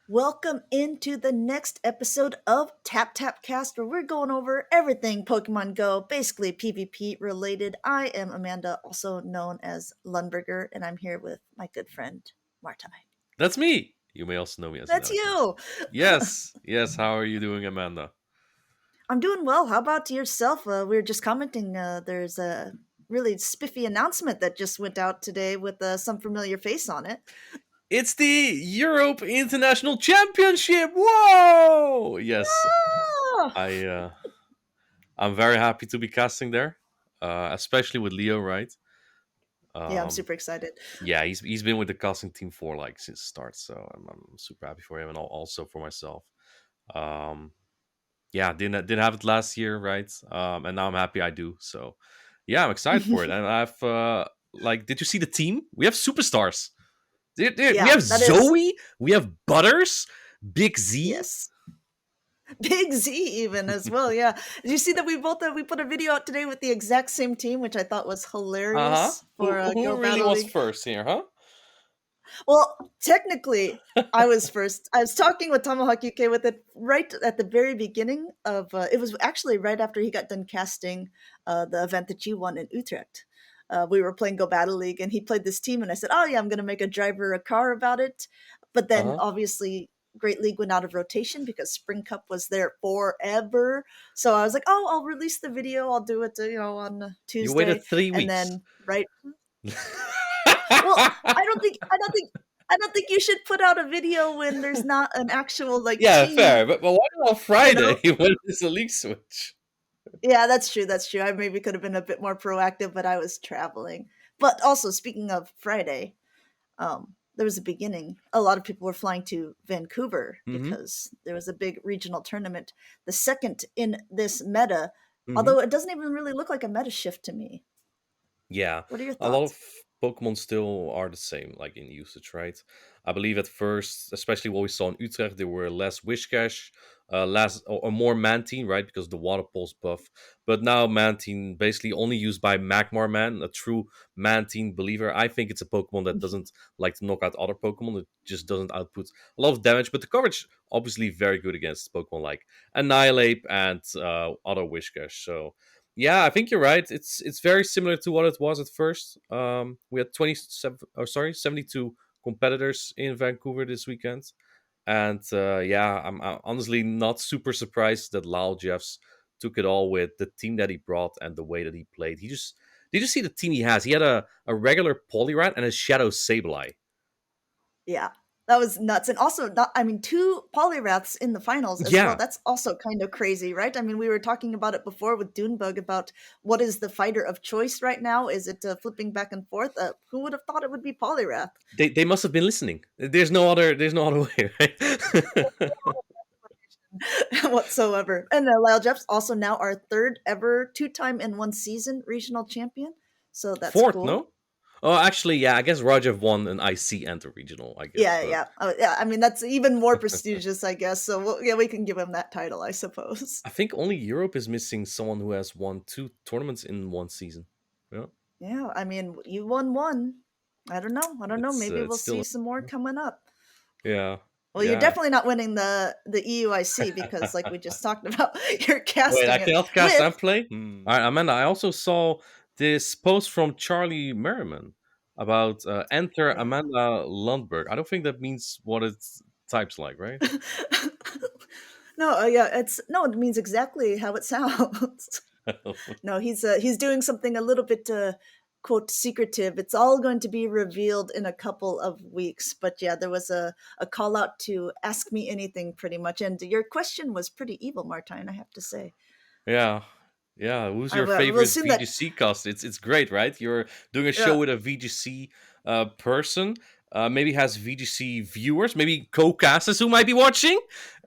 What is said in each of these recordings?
Welcome into the next episode of Tap Tap Cast, where we're going over everything Pokemon Go, basically PvP related. I am Amanda, also known as Lundberger, and I'm here with my good friend Martai. That's me. You may also know me as That's Anonymous. you. Yes. How are you doing, Amanda? I'm doing well. How about yourself? We were just commenting. There's a really spiffy announcement that just went out today with some familiar face on it. It's the Europe International Championship. Whoa! Yes, Ah! I. I'm very happy to be casting there, especially with Leo. Right? Yeah, I'm Um, super excited. yeah, he's been with the casting team for like since start, so I'm super happy for him and also for myself. Um, yeah, didn't have it last year, right? And now I'm happy I do. So, yeah, I'm excited for it. And I've did you see the team? We have superstars. We Yeah, have that is. Zoe. We have Butters. Big Z. Yes. Big Z even as well, yeah. Did you see that we put a video out today with the exact same team, which I thought was Uh huh. hilarious for Who Go really Battle was League? first here, huh? Well, technically, I was first. I was talking with Tomahawk UK with it right at the very beginning of. It was actually right after he got done casting the event that you won in Utrecht. We were playing Go Battle League, and he played this team, and I said, "Oh yeah, I'm going to make a driver a car about it." But Uh then, huh. obviously, Great League went out of rotation because Spring Cup was there forever. So I was like, "Oh, I'll release the video. I'll do it, on You waited Tuesday." 3 weeks. And then right well, I don't think you should put out a video when there's not an actual like Yeah, team, fair. But why not on you know? Friday when it's a league switch? Yeah, that's true. That's true. I maybe could have been a bit more proactive, but I was traveling. But also, speaking of Friday, there was a beginning. A lot of people were flying to Vancouver Mm-hmm. because there was a big regional tournament, the second in this meta. Mm-hmm. Although it doesn't even really look like a meta shift to me. Yeah, What are your a lot thoughts? of Pokemon still are the same, like in usage, right? I believe at first, especially what we saw in Utrecht, there were less Whiscash, less or more Mantine, right? Because the Water Pulse buff. But now Mantine basically only used by Magmar Man, a true Mantine believer. I think it's a Pokemon that doesn't like to knock out other Pokemon. It just doesn't output a lot of damage, but the coverage obviously very good against Pokemon like Annihilate and other Whiscash. So yeah, I think you're right. It's very similar to what it was at first. We had 72 competitors in Vancouver this weekend, and yeah, I'm honestly not super surprised that Lyle Jeffs took it all with the team that he brought and the way that he played. He just did you see the team he has? He had a regular Poliwrath and a Shadow Sableye. Yeah, that was nuts. And also, not, I mean, two Polyraths in the finals as well. Yeah, That's also kind of crazy, right? I mean, we were talking about it before with Dunebug about what is the fighter of choice right now. Is it flipping back and forth? Who would have thought it would be Polyrath? they must have been listening. There's no other way, right? Whatsoever. And Lyle Jeffs also now our third ever two-time in one season regional champion. So that's Fourth, cool. no? Oh, actually, yeah. I guess Rajev won an IC and a regional. I guess, Yeah, but yeah. Yeah, I mean, that's even more prestigious, I guess. So, yeah, we can give him that title, I suppose. I think only Europe is missing someone who has won two tournaments in one season. Yeah, Yeah, I mean, you won one. I don't know. I don't know. Maybe it's we'll see still some more coming up. yeah, Well, you're yeah. definitely not winning the EUIC because, like we just talked about, you're Wait, I casting it cannot cast with. and play. All right, Amanda. I also saw this post from Charlie Merriman about enter Yeah. Amanda Lundberg. I don't think that means what it types like, right? No, yeah, it's no. It means exactly how it sounds. No, he's doing something a little bit quote secretive. It's all going to be revealed in a couple of weeks. But yeah, there was a call out to ask me anything pretty much. And your question was pretty evil, Martine, I have to say. Yeah. Yeah, who's I your will favorite assume that. VGC cast? It's great, right? You're doing a show Yeah. with a VGC person, maybe has VGC viewers, maybe co-casters who might be watching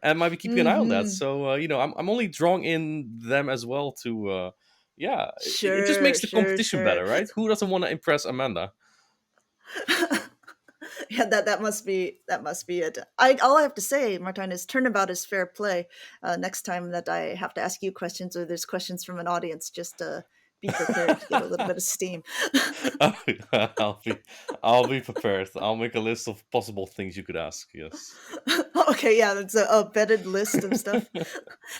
and might be keeping an eye on that. Mm-hmm. So I'm only drawing in them as well to yeah, it just Sure, makes the sure, competition sure. better, right? Who doesn't want to impress Amanda? Yeah, that must be it. I all I have to say, Martine, is turnabout is fair play. Next time that I have to ask you questions or there's questions from an audience, just be prepared to get a little bit of steam. I'll be, I'll be prepared. I'll make a list of possible things you could ask. Yes. Okay, yeah, that's a vetted list of stuff.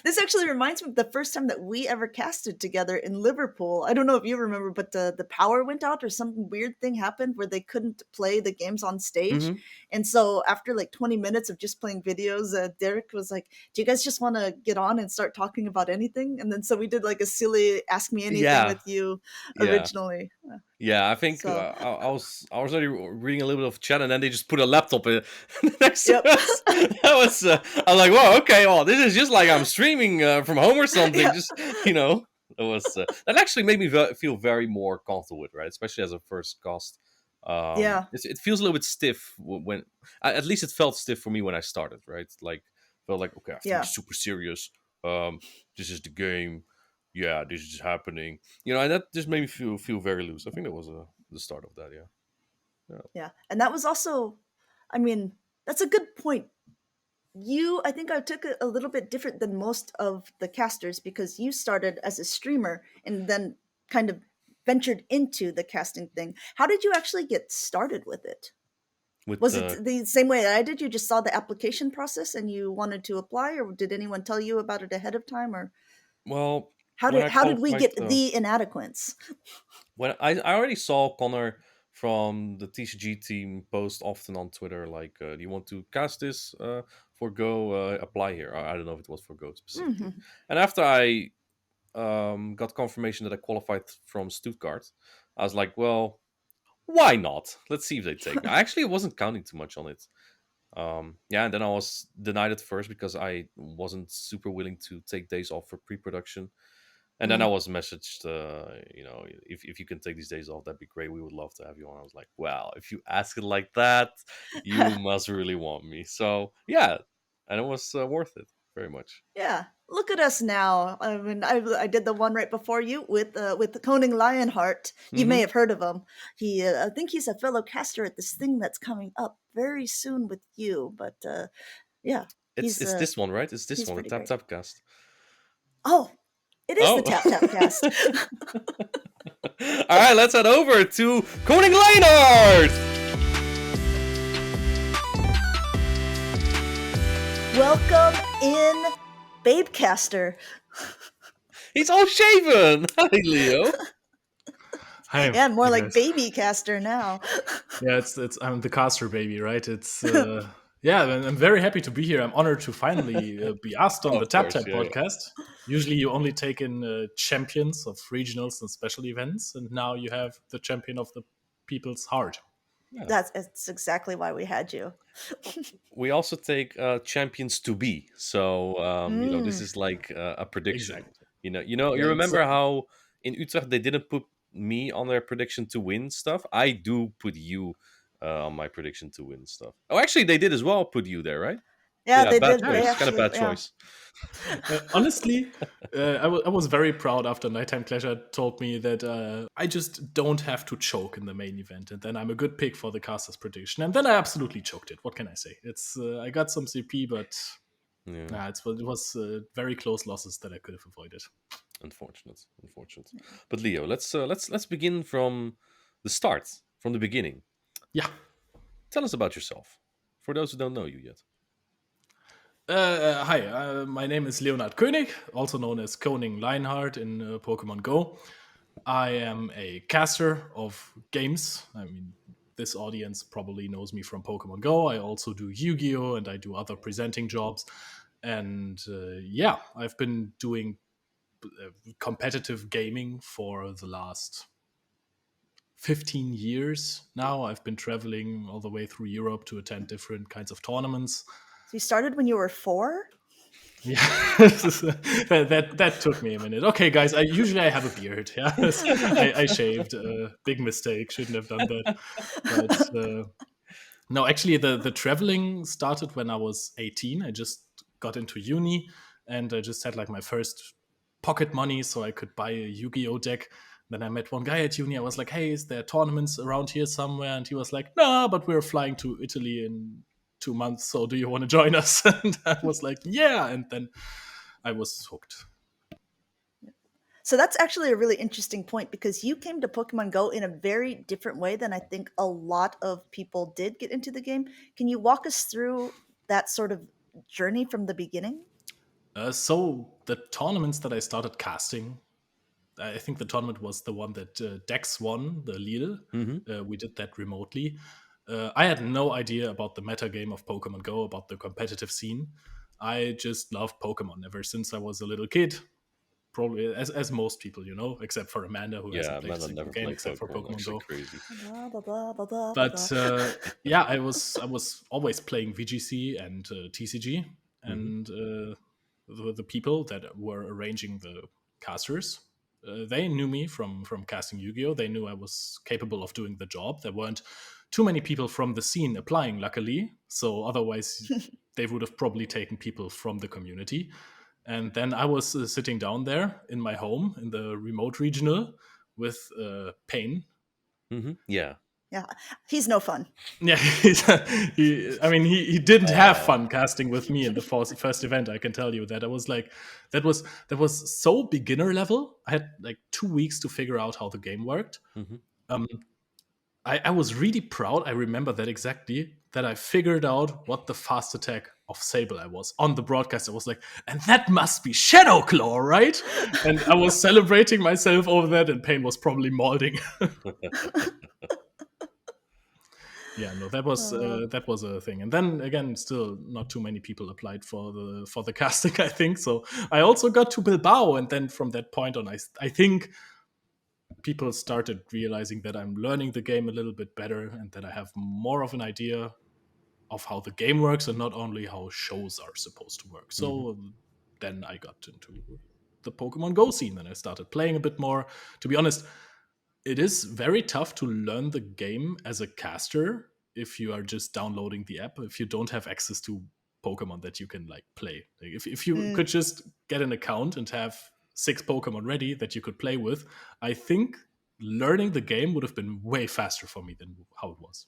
This actually reminds me of the first time that we ever casted together in Liverpool. I don't know if you remember, but the power went out or some weird thing happened where they couldn't play the games on stage. Hmm. And so after like 20 minutes of just playing videos, Derek was like, "Do you guys just want to get on and start talking about anything?" And then so we did like a silly Ask Me Anything Yeah. with you Yeah. originally. Yeah, I think So, I was already reading a little bit of chat, and then they just put a laptop in next to yep. us. That was I was like, "Whoa, okay, well, this is just like I'm streaming from home or something." Yeah. Just it was that actually made me feel very more comfortable with, right? Especially as a first cast. Yeah. It feels a little bit stiff when at least it felt stiff for me when I started, right? Like felt like okay, I have to be Yeah. super serious. This is the game. Yeah, this is happening. And that just made me feel very loose. I think that was the start of that. Yeah, yeah. Yeah. And that was also, I mean, that's a good point. I think I took it a little bit different than most of the casters because you started as a streamer and then kind of ventured into the casting thing. How did you actually get started with it? With Was it the same way I did? You just saw the application process and you wanted to apply, or did anyone tell you about it ahead of time, or well, how when did I how did we qualified, get the inadequates? when I already saw Connor from the TCG team post often on Twitter, like, "Do you want to cast this for Go? Apply here." I don't know if it was for Go specifically. Mhm. And after I got confirmation that I qualified from Stuttgart, I was like, "Well, why not? Let's see if they take me." I actually wasn't counting too much on it. Yeah, and then I was denied at first because I wasn't super willing to take days off for pre-production. And then I Mm. was messaged, if you can take these days off, that'd be great. We would love to have you on. I was like, wow, if you ask it like that, you must really want me. So yeah, and it was worth it very much. Yeah, look at us now. I mean, I did the one right before you with the Lionheart. You may Hmm. have heard of him. I think he's a fellow caster at this thing that's coming up very soon with you. But yeah, It's this one, right? It's this he's one, the pretty Tap great. Tap Cast. Oh, it is the Oh, Tap Tap Cast. all right. Let's head over to KoningLionheart. Welcome in, Babecaster. He's all shaven. Hi, Leo. Hi, Yeah, more you like guys. Babycaster now. Yeah, it's I'm the caster baby, right? It's yeah, I'm very happy to be here. I'm honored to finally be asked on the Of Tap course, Tap yeah, yeah. podcast. Usually, you only take in champions of regionals and special events, and now you have the champion of the people's heart. Yeah. That's exactly why we had you. We also take champions to be. So this Mm, is like a prediction. Exactly. You Yeah. remember how in Utrecht they didn't put me on their prediction to win stuff. I do put you on my prediction to win stuff. Oh, actually, they did as well. Put you there, right? yeah, Yeah, they bad did. Yeah, They choice. Kind of actually, bad yeah. choice. Honestly, I was very proud after Nighttime Pleasure told me that I just don't have to choke in the main event, and then I'm a good pick for the caster's prediction. And then I absolutely choked it. What can I say? It's I got some CP, but Yeah, it was very close losses that I could have avoided. unfortunate, unfortunate. But Leo, let's begin from the start, from the beginning. Yeah. Tell us about yourself, for those who don't know you yet. Hi, my name is Leonard König, also known as KoningLionheart in Pokemon Go. I am a caster of games. I mean, this audience probably knows me from Pokemon Go. I also do Yu-Gi-Oh! And I do other presenting jobs. And yeah, I've been doing competitive gaming for the last 15 years now. I've been traveling all the way through Europe to attend different kinds of tournaments. So you started when you were 4? Yeah, that took me a minute. Okay, guys, I have a beard. Yeah, I shaved. Big mistake. Shouldn't have done that. But no, actually, the traveling started when I was 18. I just got into uni, and I just had like my first pocket money, so I could buy a Yu-Gi-Oh deck. Then I met one guy at uni. I was like, "Hey, is there tournaments around here somewhere?" And he was like, "No, but we're flying to Italy in 2 months. So do you want to join us?" And I was like, "Yeah." And then I was hooked. So that's actually a really interesting point because you came to Pokemon Go in a very different way than I think a lot of people did get into the game. Can you walk us through that sort of journey from the beginning? So the tournaments that I started casting, I think the tournament was the one that Dex won, the Lille. Hmm. We did that remotely. I had no idea about the meta game of Pokemon Go, about the competitive scene. I just loved Pokemon ever since I was a little kid. Probably as most people, except for Amanda, who hasn't Yeah, played a man, I single never game played except for Pokemon. Pokemon Actually, Go. crazy. Blah, blah, blah, blah, blah, blah, But blah. yeah, I was always playing VGC and TCG, Hmm. and the people that were arranging the casters, they knew me from casting Yu-Gi-Oh. They knew I was capable of doing the job. There weren't too many people from the scene applying, luckily. So otherwise, they would have probably taken people from the community. And then I was sitting down there in my home in the remote regional with Pain. Hmm. Yeah. Yeah, he's no fun. Yeah, he didn't have Uh, fun casting with me in the first event. I can tell you that. I was like, that was so beginner level. I had like 2 weeks to figure out how the game worked. hmm. Um, I was really proud. I remember that exactly. That I figured out what the fast attack of Sable I was on the broadcast. I was like, and that must be Shadow Claw, right? And I was celebrating myself over that, and Pain was probably molding. Yeah, no, Uh, that was a thing. And then again, still not too many people applied for the casting, I think. So I also got to Bilbao, and then from that point on, I think people started realizing that I'm learning the game a little bit better and that I have more of an idea of how the game works and not only how shows are supposed to work. Hmm. So then I got into the Pokemon Go scene and I started playing a bit more. To be honest, it is very tough to learn the game as a caster if you are just downloading the app, if you don't have access to Pokemon that you can like play. Like if you mm, could just get an account and have 6 Pokemon ready that you could play with, I think learning the game would have been way faster for me than how it was.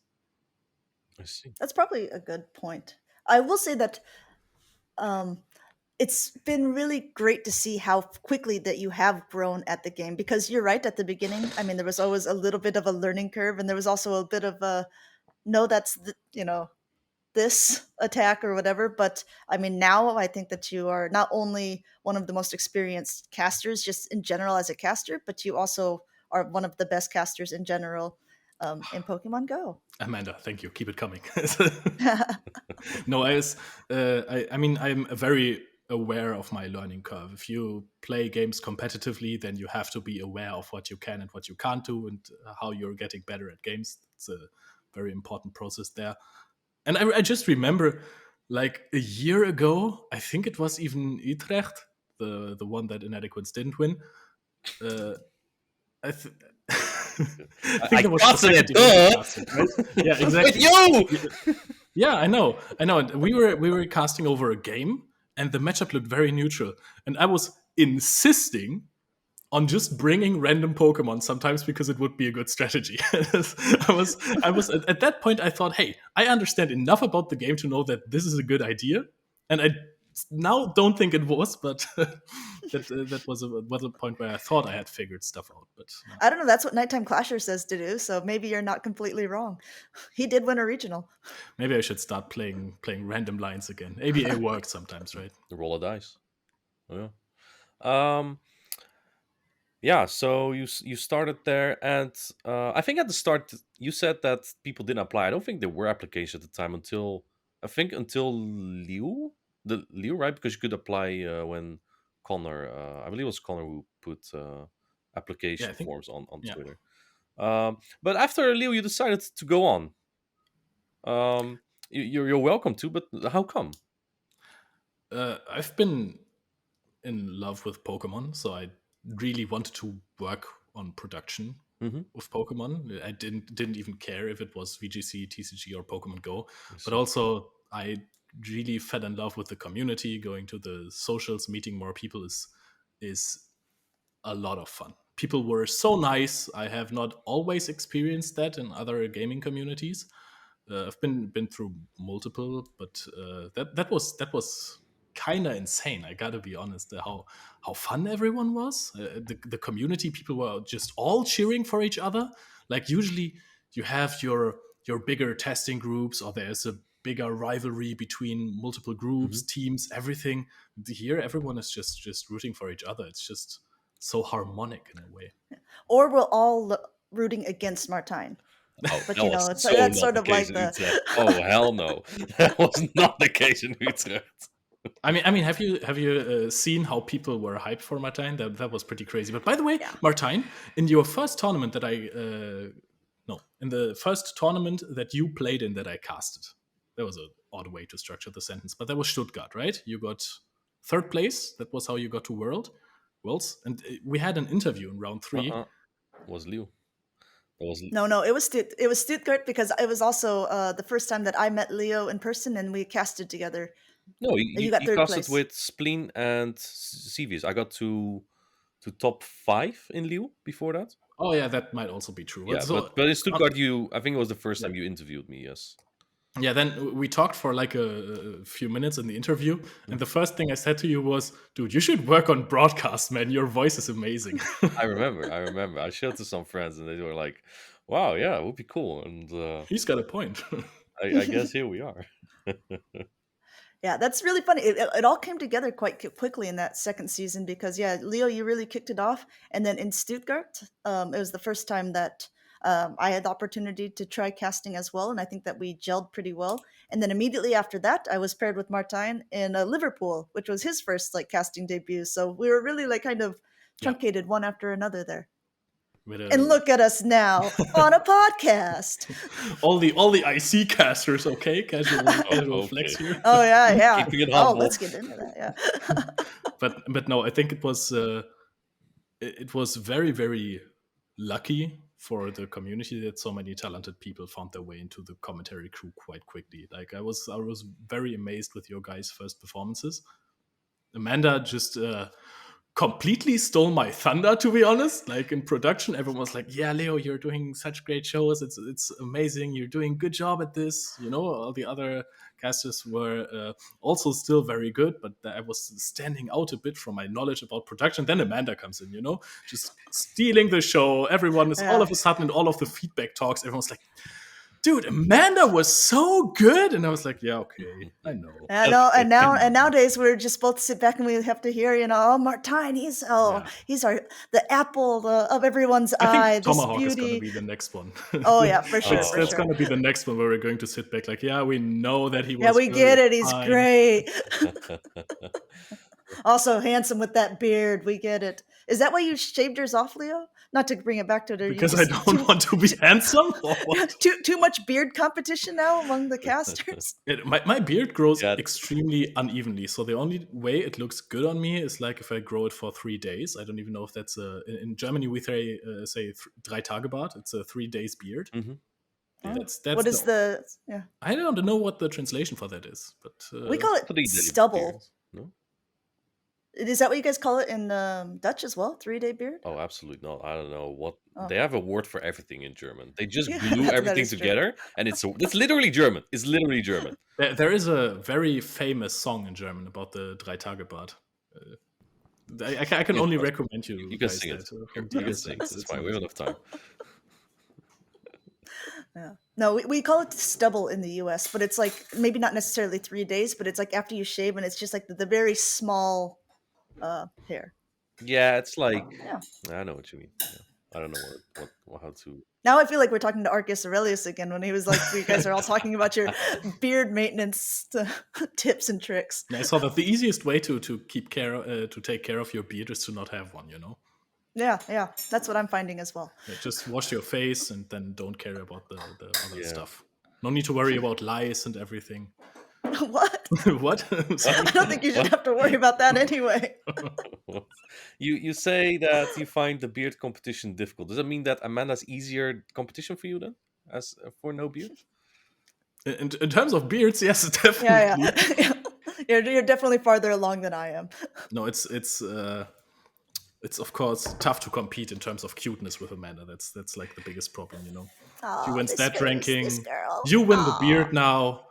I see. that's probably a good point. I will say that um, it's been really great to see how quickly that you have grown at the game because you're right at the beginning. I mean, there was always a little bit of a learning curve, and there was also a bit of a no, that's this attack or whatever. But I mean, now I think that you are not only one of the most experienced casters, just in general as a caster, but you also are one of the best casters in general in Pokemon Go. Amanda, thank you. Keep it coming. No, I mean, I'm very aware of my learning curve. If you play games competitively, then you have to be aware of what you can and what you can't do and how you're getting better at games. It's a very important process there. And I just remember, like a year ago, I think it was even Utrecht, the one that Inadequates didn't win. Uh, I, th- I think I that was the got second it, event I duh! casted, right? Yeah, With exactly. you! Yeah, I know. And we were casting over a game, and the matchup looked very neutral. And I was insisting on just bringing random Pokemon sometimes because it would be a good strategy. I was at that point. I thought, hey, I understand enough about the game to know that this is a good idea, and I now don't think it was, but that was a point where I thought I had figured stuff out. But no. I don't know. That's what Nighttime Clasher says to do. So maybe you're not completely wrong. He did win a regional. Maybe I should start playing random lines again. ABA works sometimes, right? The roll of dice. Oh, yeah. Yeah, so you started there, and I think at the start you said that people didn't apply. I don't think there were applications at the time until I think until Liu, right? Because you could apply when Connor, I believe it was Connor who put Yeah, I application think. forms on Yeah. Twitter. But after Liu, you decided to go on. You're welcome to, but how come? I've been in love with Pokemon, so I really wanted to work on production Mm-hmm. with Pokemon. I didn't even care if it was VGC, TCG, or Pokemon Go, I but see. also I really fell in love with the community. Going to the socials, meeting more people is a lot of fun. People were so nice. I have not always experienced that in other gaming communities. I've been through multiple, but that was kind of insane. I gotta be honest. How fun everyone was. The community people were just all cheering for each other. Like usually you have your bigger testing groups, or there's a bigger rivalry between multiple groups, teams, everything. Here, everyone is just rooting for each other. It's just so harmonic in a way. Or we're all rooting against Martine. Oh, But that was it's so that's not sort the of case like in the Utrecht. Oh hell no, that was not the case in Utrecht. I mean, have you seen how people were hyped for Martine? That was pretty crazy. But by the way, Yeah. Martine, in your first tournament that in the first tournament that you played in that I casted, that was an odd way to structure the sentence, but that was Stuttgart, right? You got third place. That was how you got to Worlds, and we had an interview in round 3. Was Leo? No, it was Stuttgart, because it was also the first time that I met Leo in person and we casted together. No, You got third casted place. with Spleen and Sevius. I got to top 5 in Lille before that. Oh yeah, that might also be true. Yeah, but in Stuttgart, I think it was the first time you interviewed me. Yes. Yeah, then we talked for like a few minutes in the interview, and the first thing I said to you was, "Dude, you should work on broadcast, man. Your voice is amazing." I remember. I showed to some friends, and they were like, "Wow, yeah, it would be cool." And He's got a point. I guess here we are. Yeah, that's really funny. It all came together quite quickly in that second season, because, yeah, Leo, you really kicked it off. And then in Stuttgart, it was the first time that I had the opportunity to try casting as well. And I think that we gelled pretty well. And then immediately after that, I was paired with Martine in Liverpool, which was his first like casting debut. So we were really like kind of truncated one after another there. And look at us now on a podcast. all the IC casters, okay? Casual flex here. Oh yeah. Keeping it Oh, humble. let's get into that. Yeah. but no, I think it was very, very lucky for the community that so many talented people found their way into the commentary crew quite quickly. Like I was very amazed with your guys' first performances. Amanda just completely stole my thunder, to be honest. Like in production, everyone was like, "Yeah, Leo, you're doing such great shows. It's amazing. You're doing a good job at this." You know, all the other casters were also still very good, but I was standing out a bit from my knowledge about production. Then Amanda comes in, you know, just stealing the show. Everyone is all of a sudden in all of the feedback talks, everyone's like, "Dude, Amanda was so good," and I was like, "Yeah, okay, I know." And nowadays we're just both sit back and we have to hear, oh, Martine, he's the apple of everyone's eye. I think Tomahawk this is going beauty. to be the next one. Oh yeah, for sure. That's going to be the next one where we're going to sit back like, "Yeah, we know that he was. Yeah, we good, get it. He's fine." great. Also handsome with that beard. We get it. Is that why you shaved yours off, Leo? Not to bring it back to it. Because I don't want to be handsome? Or what? Too much beard competition now among the casters? My beard grows extremely unevenly. So the only way it looks good on me is like if I grow it for 3 days. I don't even know if that's in Germany we say 3 Tagebart. It's a 3 days beard. Mm-hmm. That's what is the I don't know what the translation for that is, but we call it stubble. Beards, no? Is that what you guys call it in Dutch as well? 3-day beard? Oh, absolutely not. I don't know what they have a word for everything in German. They just glue that everything is true. together, and it's literally German. It's literally German. There is a very famous song in German about the 3 Tagebart. I can only recommend you. You can sing it. You can sing it. It's fine. We don't have time. Yeah. No, we call it stubble in the US, but it's like maybe not necessarily 3 days, but it's like after you shave and it's just like the very small hair. Yeah, it's like I know what you mean. Yeah. I don't know how to. Now I feel like we're talking to Arcus Aurelius again when he was like, you guys are all talking about your beard maintenance tips and tricks. I saw that the easiest way to take care of your beard is to not have one, you know? Yeah, that's what I'm finding as well. Yeah, just wash your face and then don't care about the other stuff. No need to worry about lice and everything. What? What? I don't think you should have to worry about that anyway. You say that you find the beard competition difficult. Does that mean that Amanda's easier competition for you then, as for no beard? In terms of beards, yes, definitely. Yeah. You're definitely farther along than I am. No, it's of course tough to compete in terms of cuteness with Amanda. That's like the biggest problem, you know. She wins that ranking. You win the beard now.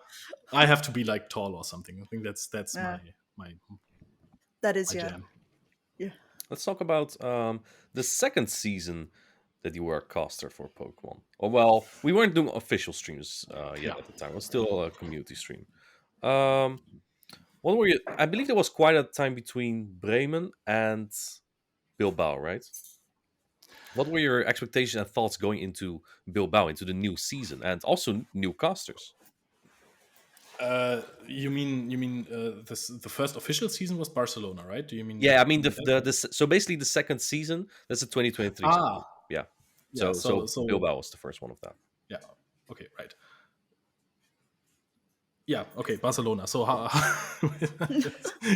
I have to be like tall or something. I think that's That is, my yeah. jam. Yeah. Let's talk about the second season that you were a caster for Pokemon. Oh, well, we weren't doing official streams yet at the time. It was still a community stream. What were you? I believe there was quite a time between Bremen and Bilbao, right? What were your expectations and thoughts going into Bilbao, into the new season, and also new casters? You mean the first official season was Barcelona, right? Do you mean? Yeah, I mean that? so basically the second season. That's the 2023 season. Ah, Yeah. yeah. So So Bilbao was the first one of that. yeah. Okay, right. Yeah. Okay, Barcelona. So how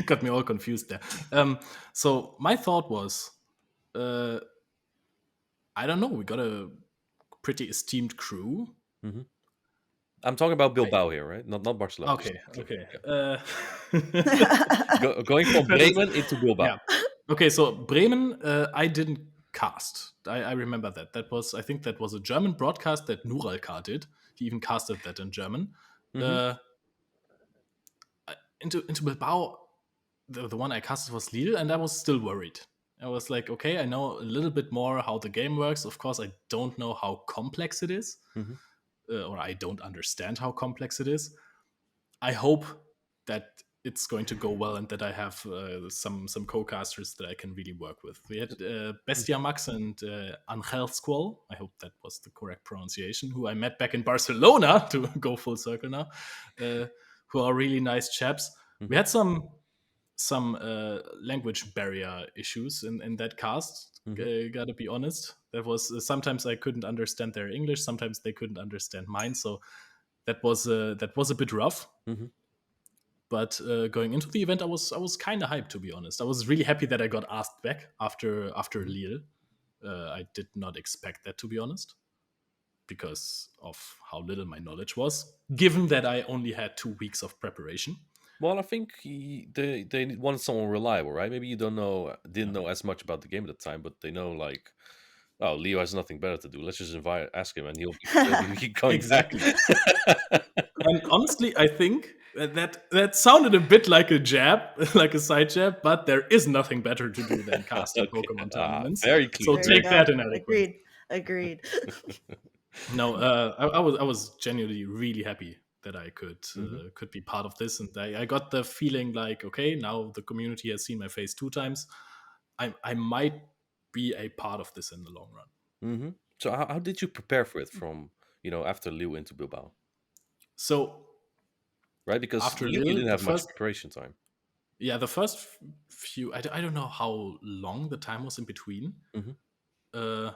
got me all confused there. So my thought was, I don't know. We got a pretty esteemed crew. Hmm. I'm talking about Bilbao here, right? Not Barcelona. Okay. Okay. Going from Bremen into Bilbao. Yeah. Okay, so Bremen, I didn't cast. I remember that. I think that was a German broadcast that Nuralkar did. He even casted that in German. Mhm. Into Bilbao, the one I casted was Lille, and I was still worried. I was like, okay, I know a little bit more how the game works. Of course, I don't know how complex it is, Mhm. or I don't understand how complex it is. I hope that it's going to go well and that I have some co-casters that I can really work with. We had Bestia Max and Angel Squall. I hope that was the correct pronunciation. Who I met back in Barcelona, to go full circle now. Who are really nice chaps. We had some language barrier issues in that cast. Gotta be honest. That was sometimes I couldn't understand their English. Sometimes they couldn't understand mine. So that was a bit rough. Mhm. But going into the event, I was kind of hyped, to be honest. I was really happy that I got asked back after Lille. I did not expect that, to be honest, because of how little my knowledge was, given that I only had 2 weeks of preparation. Well, I think they wanted someone reliable, right? Maybe you didn't know as much about the game at the time, but they know like, oh, Leo has nothing better to do. Let's just ask him, and he'll be going Exactly. back. And honestly, I think that sounded a bit like a jab, like a side jab, but there is nothing better to do than casting Okay. Pokemon tournaments. Very So clear. There you take go. that in adequate. Agreed. No, I was genuinely really happy that I could be part of this, and I got the feeling like, okay, now the community has seen my face 2 times. I might be a part of this in the long run. Hmm. So how did you prepare for it from after Lille into Bilbao, So right? Because after you Lille, didn't the have much first preparation time. the first few, I don't know how long the time was in between. Mhm. Uh,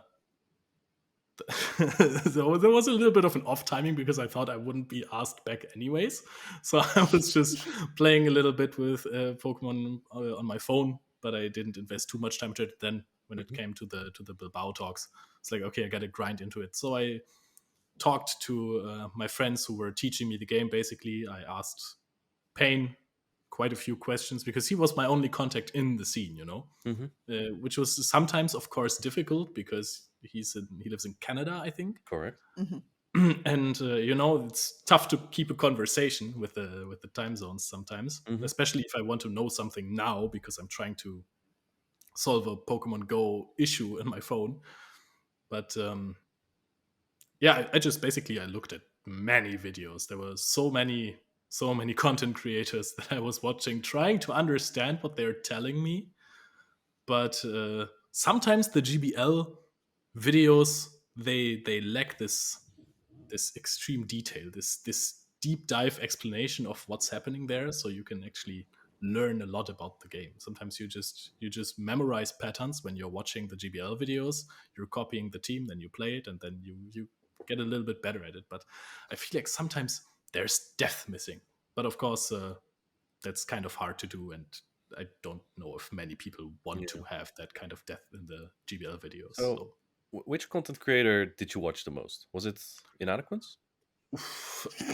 so there was a little bit of an off timing because I thought I wouldn't be asked back anyways. So I was just playing a little bit with Pokemon on my phone, but I didn't invest too much time to it. Then when it came to the Bilbao talks, it's like, okay, I got to grind into it. So I talked to my friends who were teaching me the game. Basically, I asked Payne quite a few questions because he was my only contact in the scene, Mhm. which was sometimes, of course, difficult because he lives in Canada, I think. Correct. And it's tough to keep a conversation with the time zones sometimes, Mhm. especially if I want to know something now because I'm trying to solve a Pokemon Go issue in my phone. But yeah, I just basically I looked at many videos. There were so many content creators that I was watching, trying to understand what they're telling me. But sometimes the GBL videos they lack this extreme detail, this deep dive explanation of what's happening there, so you can actually learn a lot about the game. Sometimes you just memorize patterns when you're watching the GBL videos. You're copying the team, then you play it, and then you get a little bit better at it. But I feel like sometimes there's depth missing. But of course, that's kind of hard to do, and I don't know if many people want to have that kind of depth in the GBL videos. So, which content creator did you watch the most? Was it Inadequates?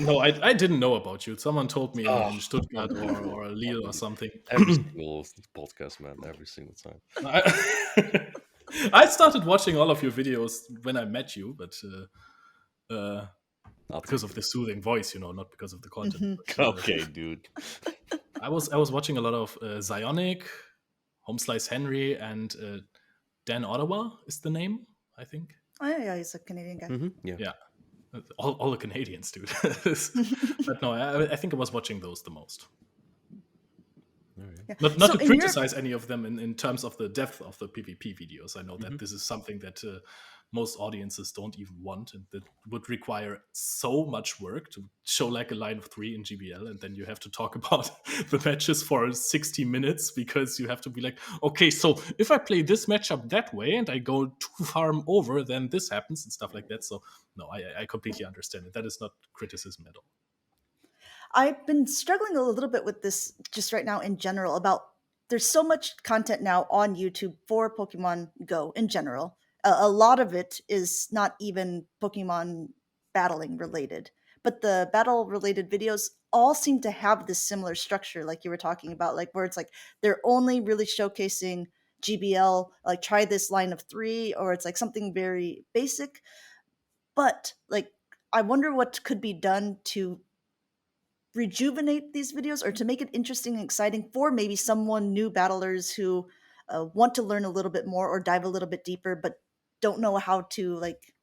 No, I didn't know about you. Someone told me Oh. in Stuttgart or Lille or something. Every single podcast, man. Every single time. I started watching all of your videos when I met you, but because of the soothing voice, not because of the content. But, Okay, dude. I was watching a lot of Zionic, Home Slice Henry, and Dan Ottawa is the name, I think. Oh yeah, he's a Canadian guy. Yeah. Yeah, all the Canadians, dude. But no, I think I was watching those the most. Yeah. Not So to in your criticize any of them in terms of the depth of the PvP videos. I know that this is something that most audiences don't even want, and that would require so much work to show like a line of 3 in GBL, and then you have to talk about the matches for 60 minutes because you have to be like, okay, so if I play this matchup that way and I go too far over, then this happens and stuff like that. So no, I completely understand it. That is not criticism at all. I've been struggling a little bit with this just right now in general about there's so much content now on YouTube for Pokemon Go in general. A lot of it is not even Pokemon battling related, but the battle related videos all seem to have this similar structure, like you were talking about, like where it's like they're only really showcasing GBL, like try this line of 3, or it's like something very basic. But like, I wonder what could be done to rejuvenate these videos or to make it interesting and exciting for maybe someone new battlers who want to learn a little bit more or dive a little bit deeper but don't know how to, like,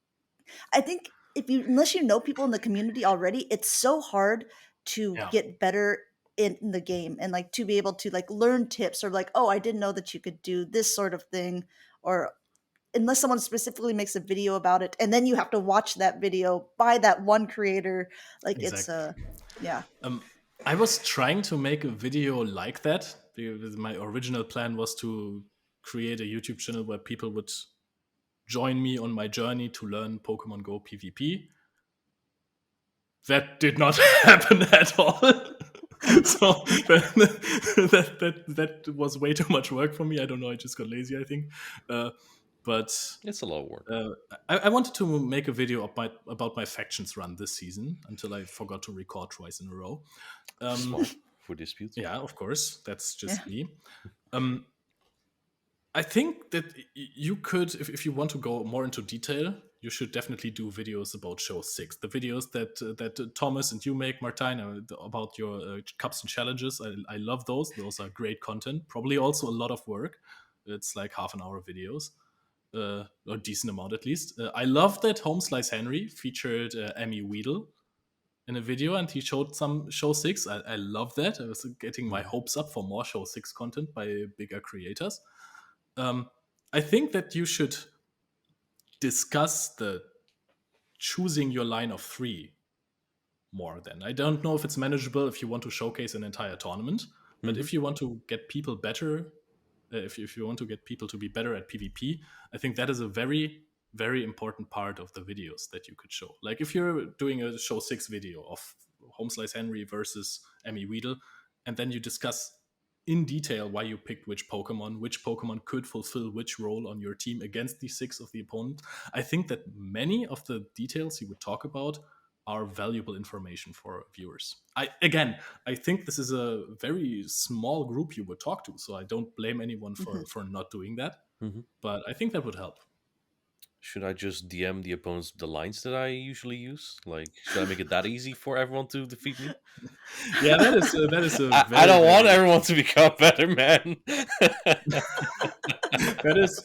I think if you unless you know people in the community already, it's so hard to Yeah, get better in the game and like to be able to like learn tips or like, oh, I didn't know that you could do this sort of thing, or unless someone specifically makes a video about it and then you have to watch that video by that one creator, like it's exactly. yeah. I was trying to make a video like that because my original plan was to create a YouTube channel where people would join me on my journey to learn Pokemon Go PvP. That did not happen at all. So that was way too much work for me. I don't know. I just got lazy, I think. But It's a lot of work. I wanted to make a video about my factions run this season until I forgot to record twice in a row. Smart for disputes. Yeah, of course. That's just Yeah. me. I think that you could, if you want to go more into detail, you should definitely do videos about Show 6. The videos that Thomas and you make, Martine, about your cups and challenges. I love those. Those are great content. Probably also a lot of work. It's like half an hour videos. A decent amount at least. I love that Home Slice Henry featured Emmy Weedle in a video and he showed some Show 6. I love that. I was getting my hopes up for more Show 6 content by bigger creators. I think that you should discuss the choosing your line of 3 more then. I don't know if it's manageable if you want to showcase an entire tournament, but if you want to get people better, if you want to get people to be better at PvP, I think that is a very, very important part of the videos that you could show. Like if you're doing a Show 6 video of Home Slice Henry versus Emmy Weedle, and then you discuss in detail why you picked which Pokemon could fulfill which role on your team against the 6 of the opponent. I think that many of the details you would talk about are valuable information for viewers. I think this is a very small group you would talk to, so I don't blame anyone for not doing that. But I think that would help. Should I just DM the opponents the lines that I usually use? Like, should I make it that easy for everyone to defeat me? Yeah, that is a I don't want very everyone to become better, man. that is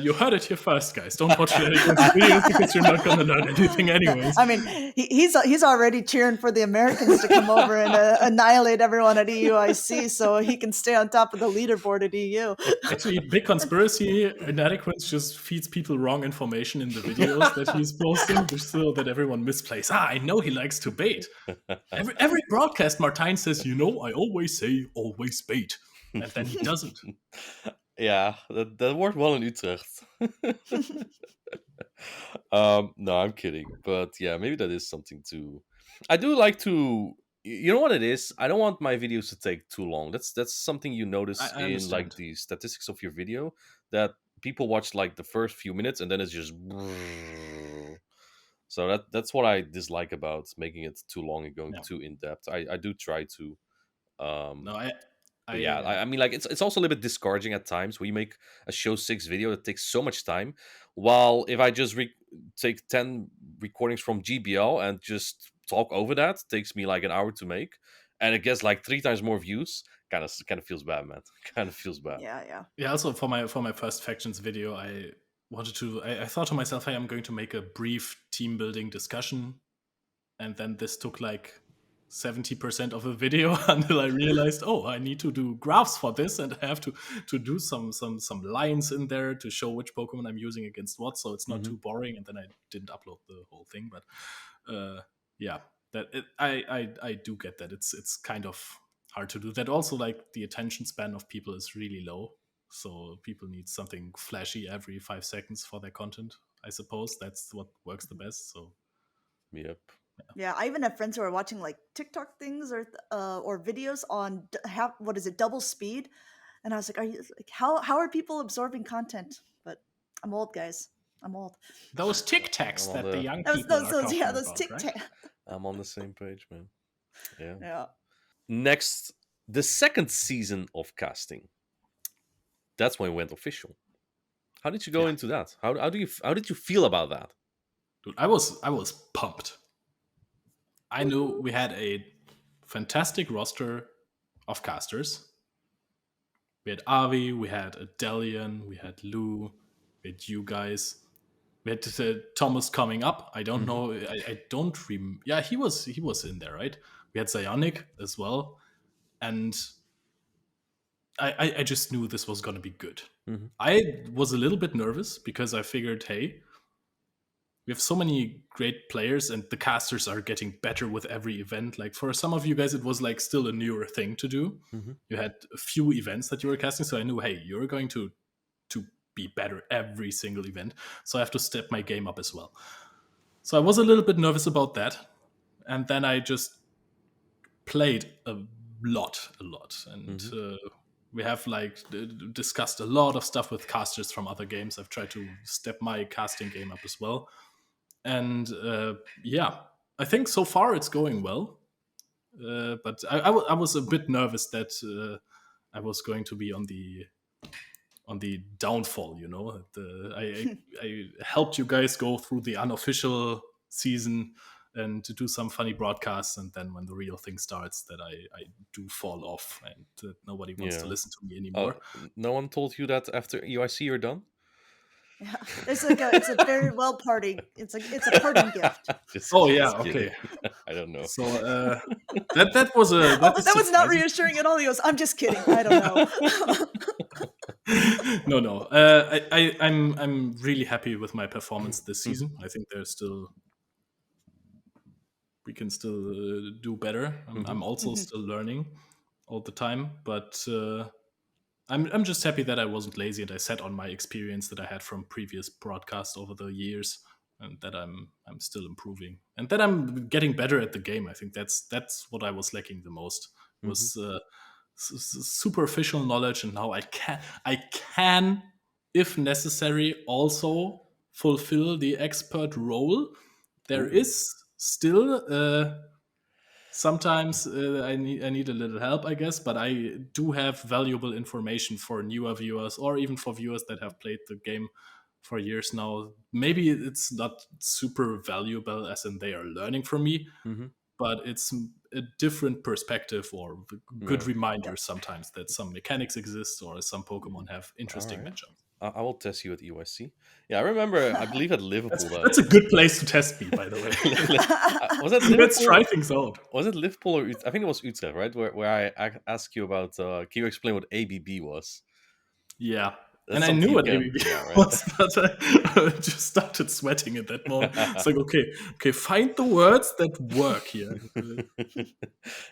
you heard it here first, guys. Don't watch the videos because you're not gonna learn anything anyways. I mean, he's already cheering for the Americans to come over and annihilate everyone at EUIC so he can stay on top of the leaderboard at EU. Actually, big conspiracy, Inadequates just feeds people wrong information in the videos that he's posting just so that everyone misplays. I know he likes to bait. Every broadcast, Martine says, I always say, always bait. And then he doesn't. Yeah, that worked well in Utrecht. No, I'm kidding. But yeah, maybe that is something to... I do like to... You know what it is? I don't want my videos to take too long. That's something you notice I in understand. like the statistics of your video, that people watch like the first few minutes and then it's just... So that's what I dislike about making it too long and going too in depth. I do try to... No, But yeah, I mean, like it's also a little bit discouraging at times when you make a Show 6 video that takes so much time. While if I just take 10 recordings from GBL and just talk over that, takes me like an hour to make, and it gets like 3 times more views. Kind of feels bad, man. Kind of feels bad. Yeah. Yeah, also for my first factions video, I thought to myself, hey, I'm going to make a brief team building discussion, and then this took like 70% of the video until I realized, oh, I need to do graphs for this, and I have to do some lines in there to show which Pokemon I'm using against what, so it's not too boring. And then I didn't upload the whole thing, but yeah, I do get that it's kind of hard to do that. Also, like the attention span of people is really low, so people need something flashy every 5 seconds for their content. I suppose that's what works the best. So Yep. Yeah, I even have friends who are watching like TikTok things or videos on what is it, double speed, and I was like, are you like how are people absorbing content? But I'm old, guys. I'm old. those Tic Tacs I'm on that the the- young Those people those, are those talking yeah, those about, tic right? tac. I'm on the same page, man. Yeah. Yeah. Next, the second season of casting. That's when it went official. How did you go Yeah. into that? How did you feel about that? Dude, I was pumped. I knew we had a fantastic roster of casters. We had Avi, we had Adelian, we had Lou, we had you guys. We had Thomas coming up. I don't know. I don't remember. Yeah, he was in there, right? We had Zionic as well, and I just knew this was going to be good. Mhm. I was a little bit nervous because I figured, hey, we have so many great players, and the casters are getting better with every event. Like for some of you guys, it was like still a newer thing to do. You had a few events that you were casting, so I knew, hey, you're going to be better every single event. So I have to step my game up as well. So I was a little bit nervous about that, and then I just played a lot, and we have like discussed a lot of stuff with casters from other games. I've tried to step my casting game up as well. And yeah, I think so far it's going well. But I was a bit nervous that I was going to be on the downfall. You know, I helped you guys go through the unofficial season and to do some funny broadcasts, and then when the real thing starts, that I do fall off, and nobody wants to Yeah. listen to me anymore. No one told you that after EUIC you're done? Yeah. It's a very well party. It's a parting gift. Just kidding. I don't know. So that was a That was not reassuring at all. He goes, I'm just kidding. I don't know. No. I'm really happy with my performance this season. I think we can still do better. I'm also still learning all the time, but I'm just happy that I wasn't lazy and I sat on my experience that I had from previous broadcasts over the years, and that I'm still improving, and that I'm getting better at the game. I think that's what I was lacking the most was superficial knowledge, and now I can, if necessary, also fulfill the expert role. There is still sometimes I need a little help, I guess, but I do have valuable information for newer viewers, or even for viewers that have played the game for years now. Maybe it's not super valuable as in they are learning from me, but it's a different perspective or good reminder sometimes that some mechanics exist or some Pokemon have interesting matchups. I will test you at EUIC. Yeah, I remember. I believe at Liverpool. That's a good place to test me, by the way. Was that Liverpool? Let's try things out. Was it Liverpool or I think it was Utrecht, right? Where I asked you about. Can you explain what ABB was? Yeah. That's and I knew what ABB right? was, but I just started sweating at that moment. It's like, okay, find the words that work here.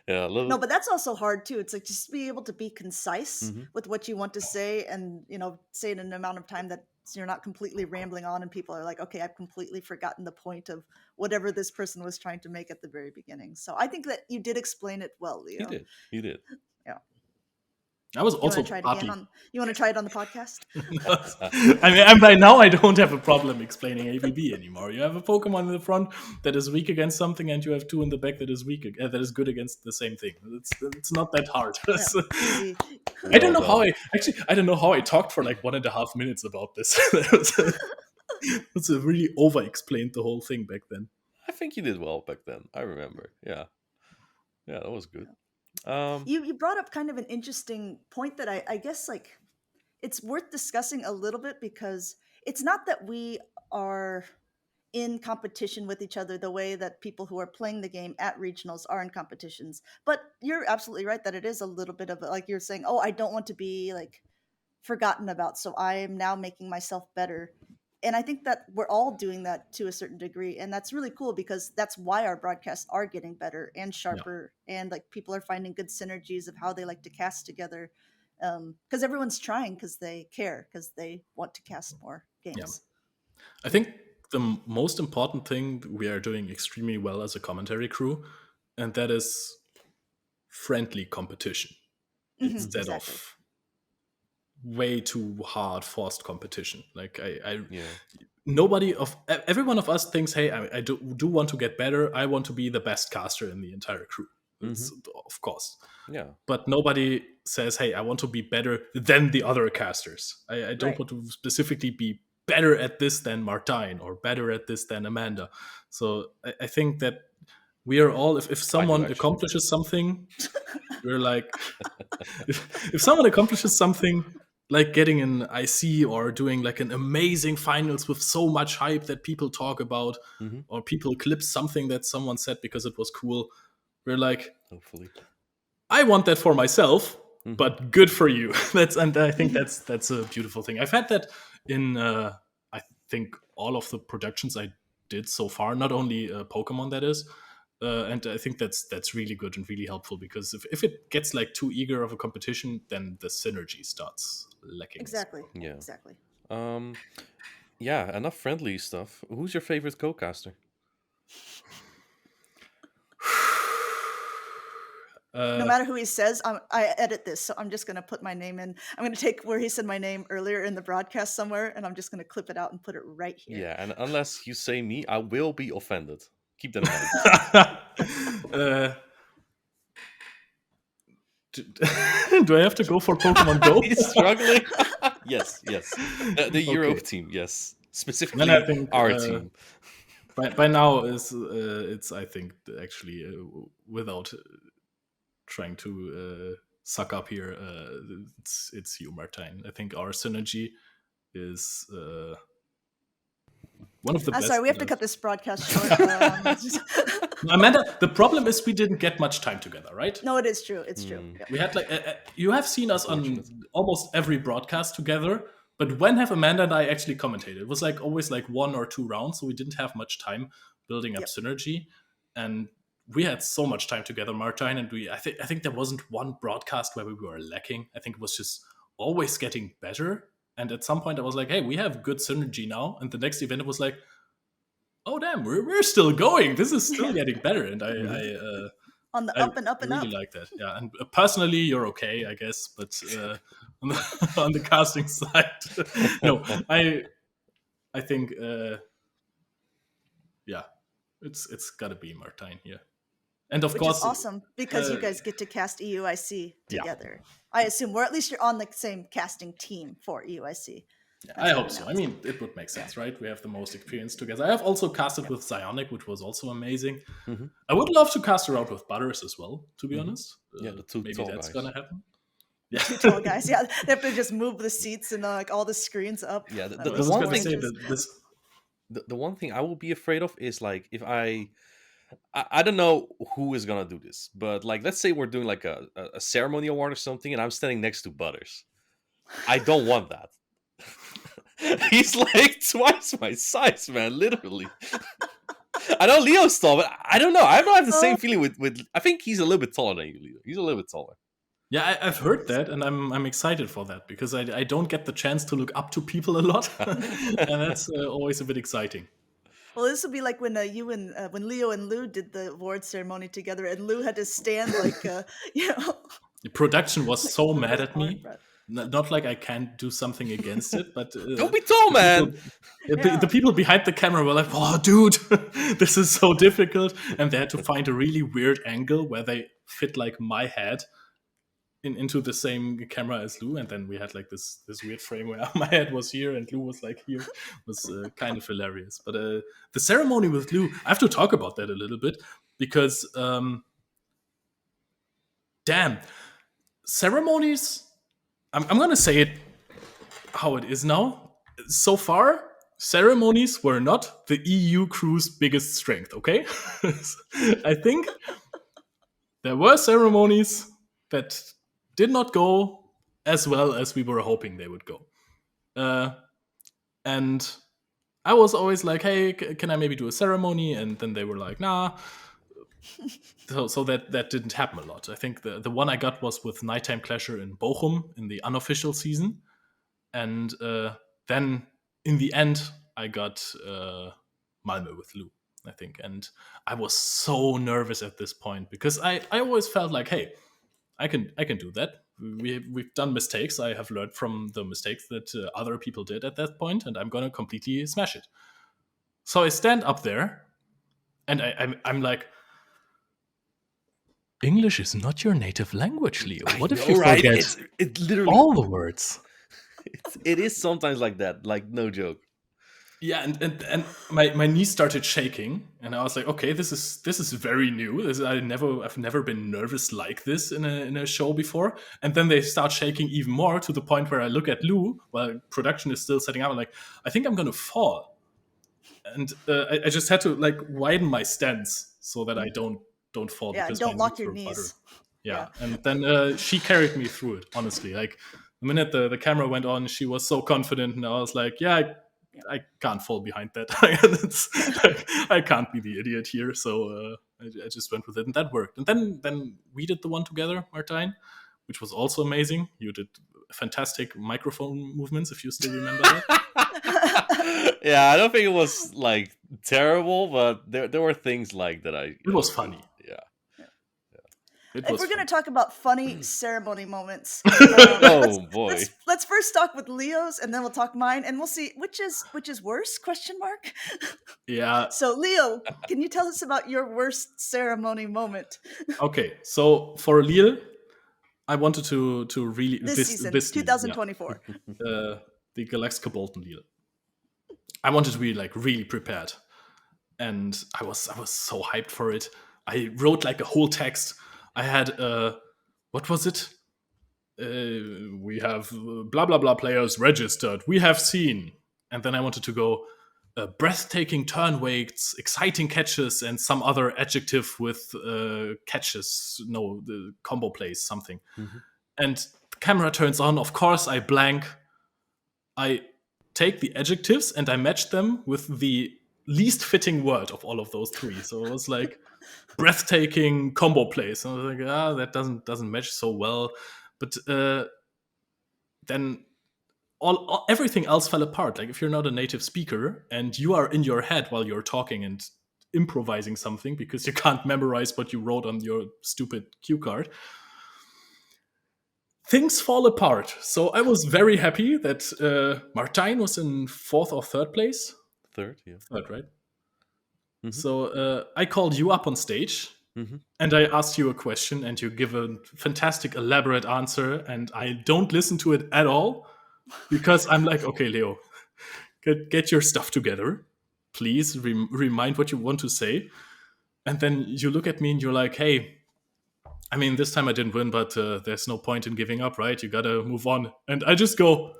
Yeah, No, but that's also hard too. It's like just be able to be concise with what you want to say, and say it in an amount of time that you're not completely rambling on, and people are like, okay, I've completely forgotten the point of whatever this person was trying to make at the very beginning. So I think that you did explain it well, Leo. He did. Yeah. I was also you want to try it on the podcast? I mean, and by now I don't have a problem explaining ABB anymore. You have a Pokemon in the front that is weak against something, and you have two in the back that is that is good against the same thing. It's not that hard. Yeah, I don't know how I talked for like 1.5 minutes about this. It's really over-explained the whole thing back then. I think you did well back then. I remember. Yeah, that was good. Um, You brought up kind of an interesting point that I guess like it's worth discussing a little bit, because it's not that we are in competition with each other the way that people who are playing the game at regionals are in competitions. But you're absolutely right that it is a little bit of like you're saying, oh, I don't want to be like forgotten about, so I am now making myself better. And I think that we're all doing that to a certain degree, and that's really cool because that's why our broadcasts are getting better and Yeah, sharper, and like people are finding good synergies of how they like to cast together, because everyone's trying because they care, because they want to cast more yeah. games. I think the most important thing we are doing extremely well as a commentary crew, and that is friendly competition instead Exactly. of way too hard forced competition. Like yeah. nobody of every one of us thinks, hey, I do want to get better. I want to be the best caster in the entire crew. It's, of course. Yeah. But nobody says, hey, I want to be better than the other casters. I don't Right. want to specifically be better at this than Martine or better at this than Amanda. So I think that we are all, if I do someone actually. accomplishes something, we're like, if someone accomplishes something like getting an IC or doing like an amazing finals with so much hype that people talk about, Mm-hmm. or people clip something that someone said because it was cool, we're like, Hopefully. I want that for myself, Mm-hmm. but good for you. And I think that's a beautiful thing. I've had that in I think all of the productions I did so far, not only Pokemon, that is. And I think that's really good and really helpful, because if it gets like too eager of a competition, then the synergy starts lacking as Exactly. well. Yeah. Exactly. Um. Yeah. Enough friendly stuff. Who's your favorite co-caster? No Uh, matter who he says, I edit this, so I'm just going to put my name in. I'm going to take where he said my name earlier in the broadcast somewhere, and I'm just going to clip it out and put it right here. Yeah. And unless you say me, I will be offended. Keep that in mind. uh, do I have to go for Pokemon Go? He's struggling. Yes. Yes. The Europe Okay. team. Yes. Then Specifically I think our team. by now is it's, I think, actually without trying to suck up here, it's you, Martine. I think our synergy is one of the I'm best sorry, we have that to I've. cut this broadcast short. Amanda, the problem is we didn't get much time together, right? No, it is true. It's true. Hmm. Yep. We had like you have seen us on Unfortunate. almost every broadcast together, but when have Amanda and I actually commentated? It was like always like 1 or 2 rounds, so we didn't have much time building up Yep. synergy, and we had so much time together, Martine, and I think there wasn't one broadcast where we were lacking. I think it was just always getting better. And at some point, I was like, "Hey, we have good synergy now." And the next event, it was like, "Oh damn, we're still going. This is still getting better." And On the I up and up and really up. like that. Yeah, and personally, you're okay, I guess, but on, the, on the casting side, no, I think yeah, it's gotta be Martine here, and of Which is course, awesome because you uh, guys get to cast EUIC yeah, together. I assume, or at least you're on the same casting team for EUIC. I That's been hope so. I announced. mean, it would make sense, right? We have the most experience together. I have also casted with Psionic, which was also amazing. Mm-hmm. I would love to cast around with Butters as well, to be Mm-hmm. honest. Yeah, the two Maybe tall that's guys. gonna happen. Yeah. Two tall guys. Yeah, they have to just move the seats and like all the screens up. Yeah, I the was one gonna thing say 4 inches. that this. the one thing I will be afraid of is like if I don't know who is gonna do this, but like let's say we're doing like a ceremony award or something, and I'm standing next to Butters. I don't want that. He's like twice my size, man. Literally. I know Leo's tall, but I don't know. I don't have the same feeling with. I think he's a little bit taller than you, Leo. He's a little bit taller. Yeah, I've heard that, and I'm excited for that because I don't get the chance to look up to people a lot, and that's always a bit exciting. Well, this will be like when you and when Leo and Lou did the award ceremony together, and Lou had to stand like you know. The production was so with mad his at me. breath. Not like I can't do something against it, but Don't be tall, man. the people behind the camera were like, "Oh, dude, this is so difficult," and they had to find a really weird angle where they fit like my head into the same camera as Lou, and then we had like this weird frame where my head was here and Lou was like here. It was kind of hilarious. But the ceremony with Lou, I have to talk about that a little bit because damn, ceremonies. I'm gonna say it how it is now. So far, ceremonies were not the EU crew's biggest strength. Okay, I think there were ceremonies that did not go as well as we were hoping they would go. And I was always like, hey, can I maybe do a ceremony? And then they were like, nah. So that didn't happen a lot. I think the one I got was with Nighttime Clasher in Bochum in the unofficial season. And then in the end, I got Malmö with Lou, I think. And I was so nervous at this point because I always felt like, hey, I can do that. We've done mistakes. I have learned from the mistakes that other people did at that point, and I'm going to completely smash it. So I stand up there, and I'm like, English is not your native language, Leo. What if you forget it literally all the words? It is sometimes like that, like no joke. Yeah, and my knees started shaking, and I was like, okay, this is very new. I've never been nervous like this in a show before. And then they start shaking even more to the point where I look at Lou while production is still setting up. I'm like, I think I'm gonna fall, and I just had to like widen my stance so that I don't fall. Yeah, because don't my lock knees your were knees. buttered. Yeah, and then she carried me through it. Honestly, like the minute the camera went on, she was so confident, and I was like, yeah. I can't fall behind that. I can't be the idiot here, so I just went with it, and that worked. And then we did the one together, Martijn, which was also amazing. You did fantastic microphone movements, if you still remember that. Yeah, I don't think it was like terrible, but there were things like that. It was funny. Yeah. If we're going to talk about funny ceremony moments, oh boy, let's first talk with Leo's, and then we'll talk mine, and we'll see which is worse? Question mark. Yeah. So Leo, can you tell us about your worst ceremony moment? Okay, so for Lille, I wanted to really this season, 2024, the Galactica Bolton Lille. I wanted to be like really prepared, and I was so hyped for it. I wrote like a whole text. I had what was it? We have blah blah blah players registered. We have seen, and then I wanted to go breathtaking turn weights, exciting catches, and some other adjective with catches. No, the combo plays something. Mm-hmm. And the camera turns on. Of course, I blank. I take the adjectives and I match them with the least fitting word of all of those three. So it was like breathtaking combo plays. And I was like, that doesn't match so well. But then everything else fell apart. Like if you're not a native speaker and you are in your head while you're talking and improvising something because you can't memorize what you wrote on your stupid cue card, things fall apart. So I was very happy that Martijn was in 4th or 3rd place. Third, right? Mm-hmm. So I called you up on stage, mm-hmm. and I asked you a question, and you give a fantastic, elaborate answer, and I don't listen to it at all because I'm like, okay, Leo, get your stuff together. Please remind what you want to say. And then you look at me and you're like, hey, I mean, this time I didn't win, but there's no point in giving up, right? You gotta move on. And I just go,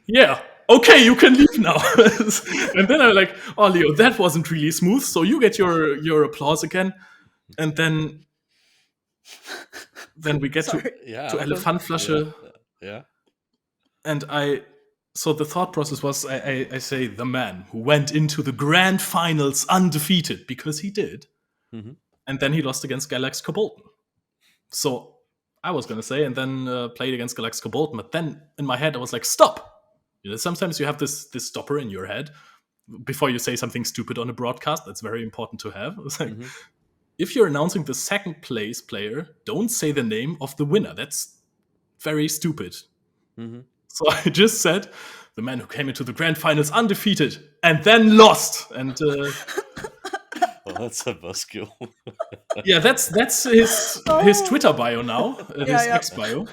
yeah, okay, you can leave now. And then I'm like, oh, Leo, that wasn't really smooth. So you get your applause again. And then we get to Elefantflasche. Yeah. And so the thought process was, I say the man who went into the grand finals undefeated, because he did. Mm-hmm. And then he lost against Galactica Bolton. So I was going to say, and then played against Galactica Bolton. But then in my head, I was like, stop. You know, sometimes you have this stopper in your head before you say something stupid on a broadcast. That's very important to have. It's like, mm-hmm. If you're announcing the 2nd place player, don't say the name of the winner. That's very stupid. Mm-hmm. So I just said, the man who came into the grand finals undefeated and then lost. And well, that's a buzzkill. Yeah, that's his Twitter bio now, his X bio.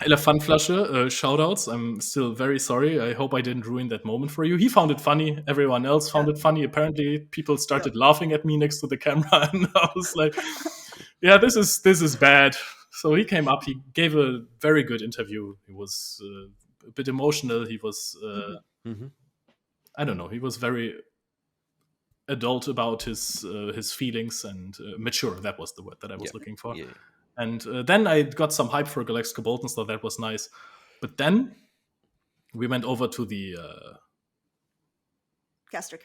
Elefantflasche, shoutouts. I'm still very sorry. I hope I didn't ruin that moment for you. He found it funny. Everyone else found it funny. Apparently, people started laughing at me next to the camera, and I was like, "Yeah, this is bad. So he came up. He gave a very good interview. He was a bit emotional. He was, I don't know. He was very adult about his feelings and mature. That was the word that I was looking for. Yeah. And then I got some hype for Galactica Bolton, so that was nice. But then we went over to the caster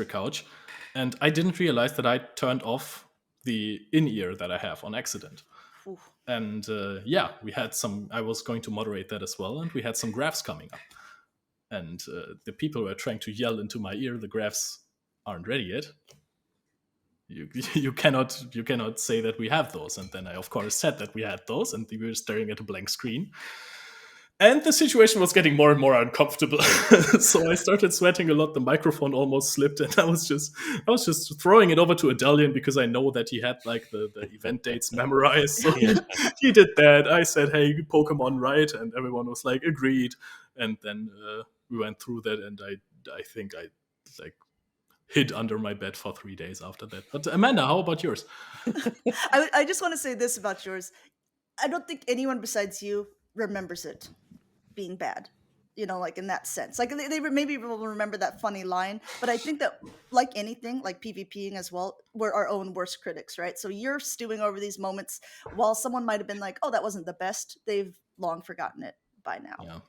couch, and I didn't realize that I turned off the in-ear that I have on accident. Ooh. And we had some. I was going to moderate that as well, and we had some graphs coming up. And the people were trying to yell into my ear, "The graphs aren't ready yet. You cannot say that we have those." And then I, of course, said that we had those, and we were staring at a blank screen. And the situation was getting more and more uncomfortable. So I started sweating a lot. The microphone almost slipped, and I was just throwing it over to Adelian because I know that he had like the event dates memorized. So he did that. I said, "Hey, Pokemon, right?" And everyone was like, "Agreed." And then we went through that, and I think I like hid under my bed for 3 days after that. But Amanda, how about yours? I just want to say this about yours. I don't think anyone besides you remembers it being bad, like in that sense. Like they maybe will remember that funny line, but I think that like anything, like PvPing as well, we're our own worst critics, right? So you're stewing over these moments while someone might have been like, "Oh, that wasn't the best." They've long forgotten it by now.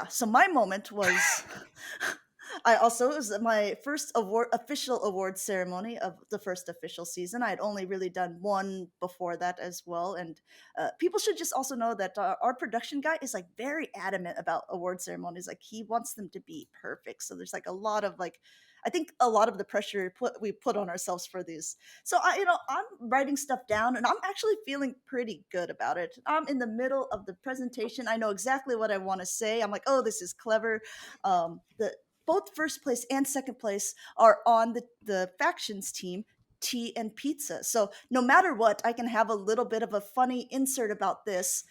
So my moment was it was my first official award ceremony of the first official season. I had only really done one before that as well. And people should just also know that our production guy is like very adamant about award ceremonies. Like he wants them to be perfect. So there's like a lot of I think a lot of the pressure we put on ourselves for these. So I'm writing stuff down, and I'm actually feeling pretty good about it. I'm in the middle of the presentation. I know exactly what I want to say. I'm like, "Oh, this is clever." Both first place and second place are on the factions team, tea and pizza. So no matter what, I can have a little bit of a funny insert about this,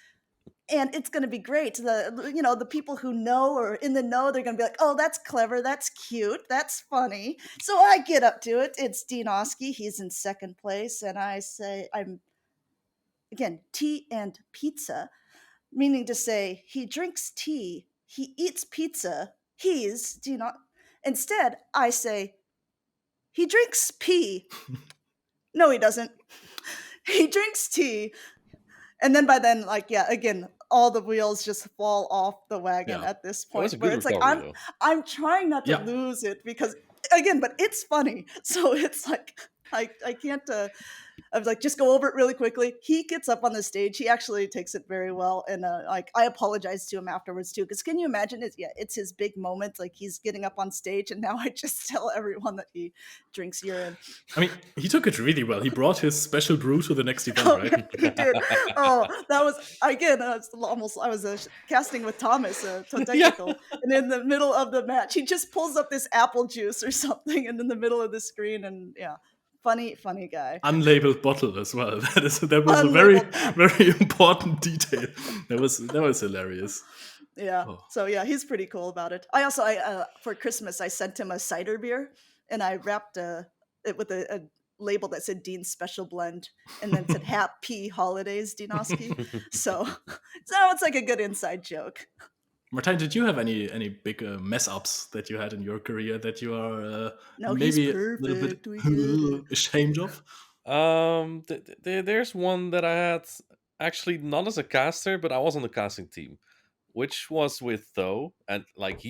and it's going to be great. The people who know or in the know, they're going to be like, "Oh, that's clever, that's cute, that's funny." So I get up to it. It's Dean Oski. He's in second place, and I say, I'm again tea and pizza, meaning to say he drinks tea, he eats pizza. Instead, I say, he drinks pee. No, he doesn't. He drinks tea. And then by then, again, all the wheels just fall off the wagon at this point. Where it's like, I'm trying not to lose it because, again, but it's funny. So it's like, I can't... I was like, just go over it really quickly. He gets up on the stage. He actually takes it very well. And I apologize to him afterwards too. Because can you imagine it's his big moment. Like he's getting up on stage and now I just tell everyone that he drinks urine. I mean, he took it really well. He brought his special brew to the next event, right? Dude, that was, again, I was casting with Thomas, technical. And in the middle of the match, he just pulls up this apple juice or something and in the middle of the screen and funny guy. Unlabeled bottle as well. That was a very, very important detail. That was hilarious. Yeah. Oh. So yeah, he's pretty cool about it. I also, for Christmas, I sent him a cider beer, and I wrapped it with a label that said Dean's Special Blend, and then said Happy Holidays, Dean Oski. so it's like a good inside joke. Martijn, did you have any big mess ups that you had in your career that you are maybe a little bit ashamed of? There's one that I had actually not as a caster, but I was on the casting team, which was with Tho, and like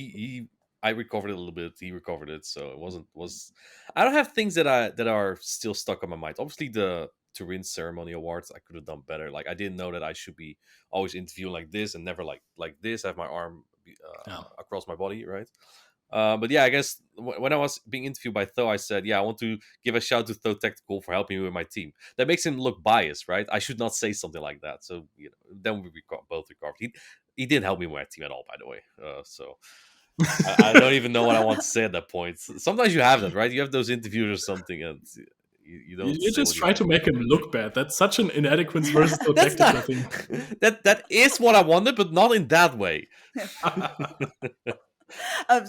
I recovered it a little bit. He recovered it, so it was. I don't have things that are still stuck on my mind. Obviously, the Turin ceremony awards, I could have done better. Like I didn't know that I should be always interviewing like this and never like this. Have my arm across my body, right? But yeah, I guess when I was being interviewed by Tho, I said, I want to give a shout to Tho Tactical for helping me with my team. That makes him look biased, right? I should not say something like that. So then we both recovered. He didn't help me with my team at all, by the way. So I don't even know what I want to say at that point. Sometimes you have that, right? You have those interviews or something, and you don't. You just try to make him look bad. That's such an inadequate versus the tactical thing. That is what I wanted, but not in that way.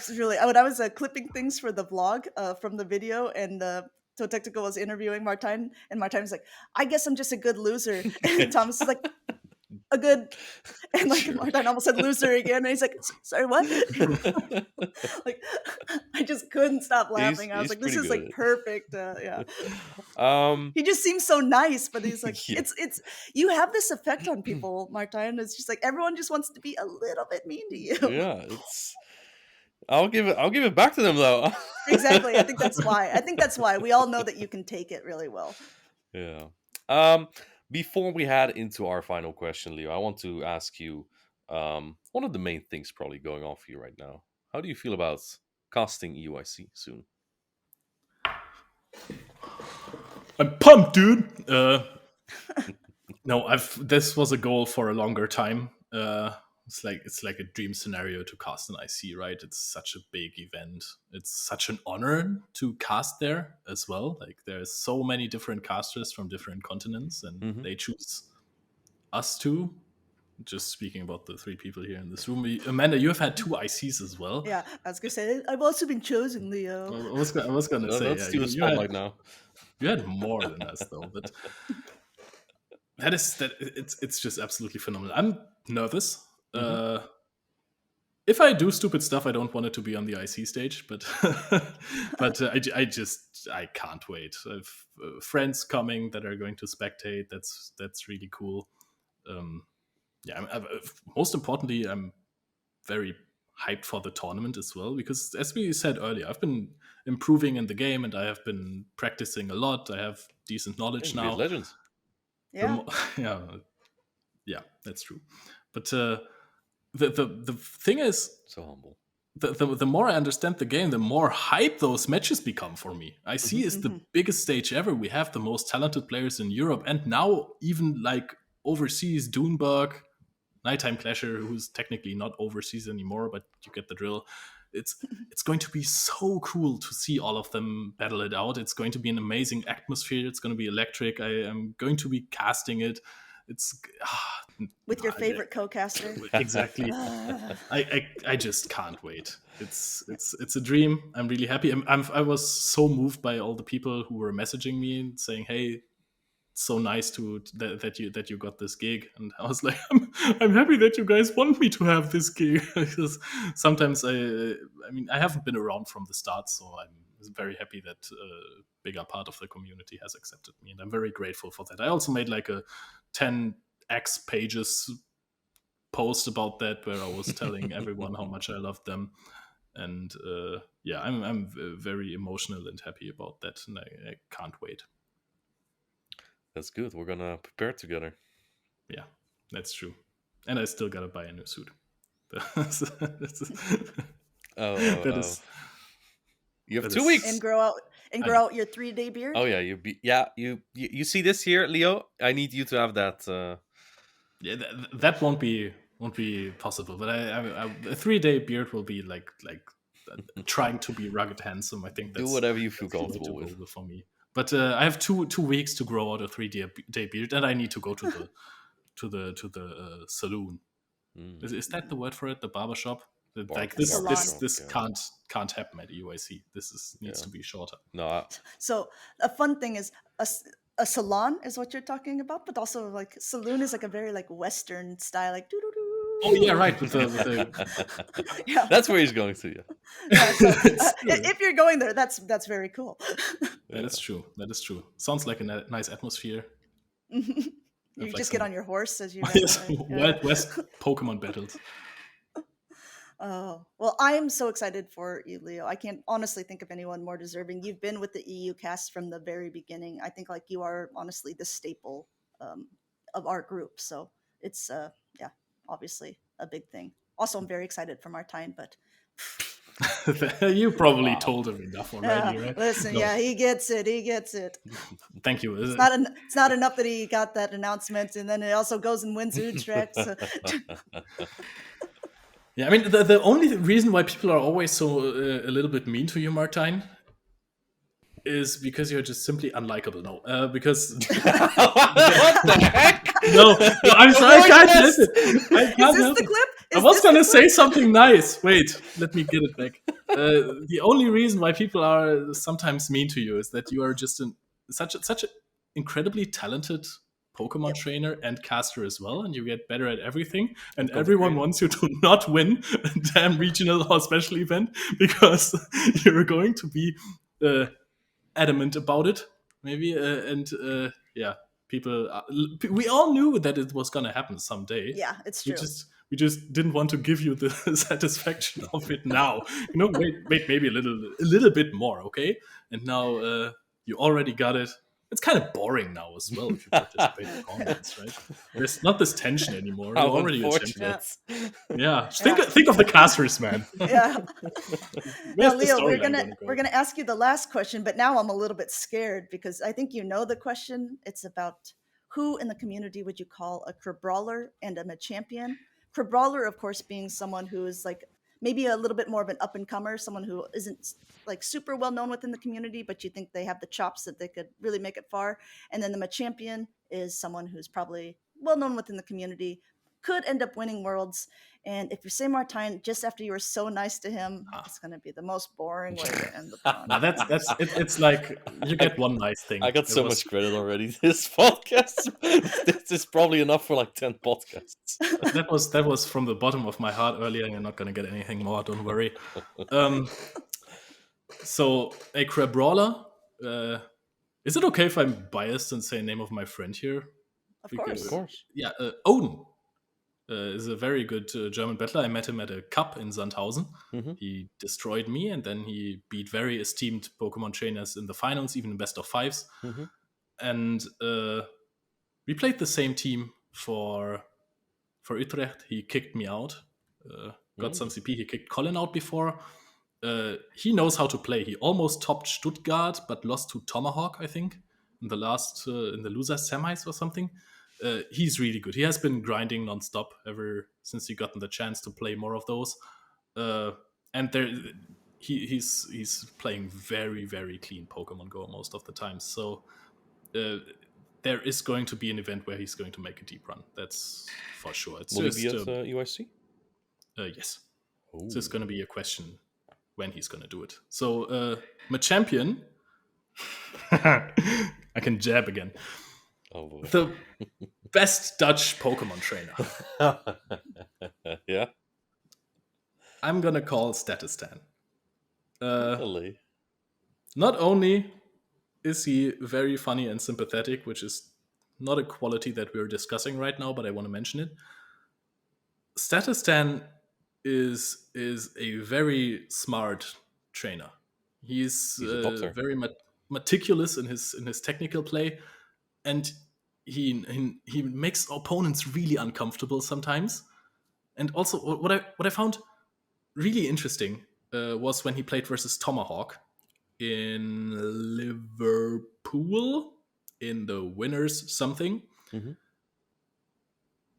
Really, when I was clipping things for the vlog from the video, and Toe Technical was interviewing Martin, and Martin's like, "I guess I'm just a good loser." And Thomas is like, "A good," and like Sure. Martin almost said loser again, and he's like, "Sorry, what?" Like, I just couldn't stop laughing. I was He's like, "This pretty is good like at perfect." Yeah, it. he just seems so nice, but he's like, Yeah. it's you have this effect on people, Martin. It's just like everyone just wants to be a little bit mean to you. Yeah, it's. I'll give it back to them though. Exactly. I think that's why. I think that's why we all know that you can take it really well. Yeah. Before we head into our final question, Leo, I want to ask you one of the main things probably going on for you right now. How do you feel about casting EUIC soon? I'm pumped, dude. No, this was a goal for a longer time. It's like a dream scenario to cast an IC, right? It's such a big event. It's such an honor to cast there as well. Like there's so many different casters from different continents, and they choose us two. Just speaking about the three people here in this room, Amanda, you have had 2 ICs as well. Yeah, I was gonna say I've also been chosen, Leo. I was gonna say, Let's do the spotlight now. You had more than us though, but it's just absolutely phenomenal. I'm nervous. If I do stupid stuff, I don't want it to be on the IC stage, but I can't wait. I've friends coming that are going to spectate. That's really cool. Most importantly, I'm very hyped for the tournament as well, because as we said earlier, I've been improving in the game and I have been practicing a lot. I have decent knowledge now. Legends. Yeah. Yeah, that's true. But the thing is, so humble. The more I understand the game, the more hype those matches become for me. IC is the biggest stage ever. We have the most talented players in Europe, and now even like overseas, Lundberger, Nighttime Clasher, who's technically not overseas anymore, but you get the drill. It's going to be so cool to see all of them battle it out. It's going to be an amazing atmosphere. It's going to be electric. I am going to be casting it. It's with your favorite co-caster. Exactly. I just can't wait. It's a dream. I'm really happy. I was so moved by all the people who were messaging me and saying, "Hey, so nice that you got this gig." And I was like, I'm happy that you guys want me to have this gig, because sometimes I haven't been around from the start, so I'm very happy that a bigger part of the community has accepted me, and I'm very grateful for that. I also made like a 10x pages post about that where I was telling everyone how much I loved them, and I'm very emotional and happy about that, and I can't wait. That's good. We're gonna prepare together. Yeah, that's true. And I still gotta buy a new suit. You have 2 weeks and grow out your 3-day beard. Oh yeah, you see this here, Leo. I need you to have that. Yeah, that won't be possible. But a 3-day beard will be like trying to be rugged handsome. I think that's do whatever you feel comfortable with for me. But I have 2 weeks to grow out a 3-day beard, and I need to go to the saloon. Is that the word for it? The barbershop? Like this can't happen at EUIC. This needs to be shorter. No. So a fun thing is a salon is what you're talking about, but also like saloon is like a very like Western style, like doo-doo-doo. Oh yeah, right. With the yeah, that's where he's going to. Yeah. So, if you're going there, that's very cool. That is true. Sounds like a nice atmosphere. You just get on your horse as you Wild West Pokemon battles. Oh, well, I am so excited for you, Leo. I can't honestly think of anyone more deserving. You've been with the EU cast from the very beginning. I think like you are honestly the staple of our group. So it's obviously a big thing. Also, I'm very excited for Martijn, but you probably told him enough already, right? Listen, he gets it. Thank you. It's not enough that he got that announcement, and then it also goes and wins Utrecht. So. Yeah, I mean, the only reason why people are always so a little bit mean to you, Martijn, is because you're just simply unlikable. No, because What the heck? no, I'm sorry, I can't help Yes. it. I Is can't this help the it. clip? I Is was this the gonna say clip? something nice. Wait, let me get it back. The only reason why people are sometimes mean to you is that you are just such an incredibly talented Pokemon Yep. trainer and caster as well, and you get better at everything. And Content everyone creator. wants you to not win a damn regional or special event because you're going to be adamant about it, maybe. Yeah, people. We all knew that it was gonna happen someday. Yeah, it's We true. just didn't want to give you the satisfaction of it now. Wait, maybe a little bit more, okay? And now you already got it. It's kind of boring now as well if you participate in tournaments, right? There's not this tension anymore. You're How already a champion. unfortunate. Yeah, Yeah. think of the casters, man. Yeah. Where's Now, the Leo, storyline gonna go? we're gonna ask you the last question, but now I'm a little bit scared because I think you know the question. It's about who in the community would you call a Crabrawler and a Machampion? Crabrawler, of course, being someone who is like maybe a little bit more of an up and comer, someone who isn't like super well known within the community, but you think they have the chops that they could really make it far. And then the Machampion is someone who's probably well known within the community, could end up winning worlds. And if you say Martine just after you were so nice to him, it's going to be the most boring way to end the Now tournament. it's like you get one nice thing. I got It so was- much credit already. This podcast, this is probably enough for like 10 podcasts. that was from the bottom of my heart earlier. You're not gonna get anything more. Don't worry. So a Crabrawler. Is it okay if I'm biased and say name of my friend here? Of course. Of course. Yeah, Odin is a very good German battler. I met him at a cup in Sandhausen. Mhm. He destroyed me, and then he beat very esteemed Pokemon trainers in the finals, even in best of fives. Mhm. And we played the same team for Utrecht. He kicked me out. Got some CP. He kicked Colin out before. He knows how to play. He almost topped Stuttgart, but lost to Tomahawk, I think, in the last in the loser semis or something. He's really good. He has been grinding nonstop ever since he gotten the chance to play more of those. And he's playing very, very clean Pokemon Go most of the time. So there is going to be an event where he's going to make a deep run. That's for sure. It's Will just he be at EUIC? yes. Ooh. It's just going to be a question when he's going to do it. So Machampion, I can jab again. Oh boy. The best Dutch Pokemon trainer. Yeah. I'm gonna call Statistan. Really? Not only is he very funny and sympathetic, which is not a quality that we're discussing right now, but I want to mention it. Statistan is a very smart trainer. He's a doctor. very meticulous in his technical play, and he makes opponents really uncomfortable sometimes. And also, what I found really interesting was when he played versus Tomahawk in Liverpool in the winners something. Mhm.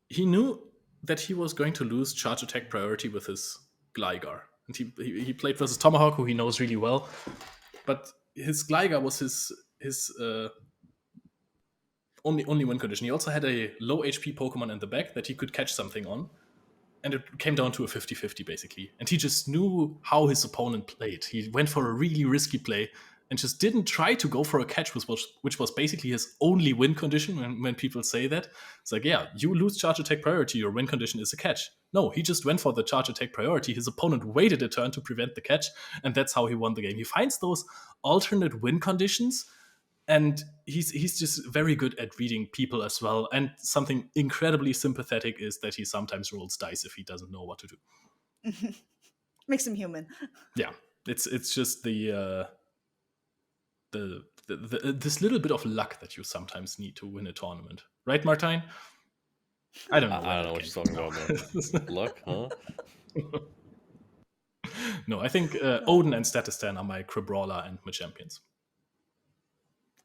He knew that he was going to lose charge attack priority with his Gligar. And he played versus Tomahawk, who he knows really well. But his Gligar was his only win condition. He also had a low HP Pokemon in the back that he could catch something on. And it came down to a 50-50 basically. And he just knew how his opponent played. He went for a really risky play and just didn't try to go for a catch, which was basically his only win condition. When people say that, it's like, yeah, you lose charge attack priority, your win condition is a catch. No, he just went for the charge attack priority. His opponent waited a turn to prevent the catch, and that's how he won the game. He finds those alternate win conditions, and he's just very good at reading people as well. And something incredibly sympathetic is that he sometimes rolls dice if he doesn't know what to do. Makes him human. Yeah, it's just the this little bit of luck that you sometimes need to win a tournament, right, Martine? I don't know. I don't know what you're talking about, man. Luck, huh? No, I think Odin and Statistan are my Crabrawler and Machampions.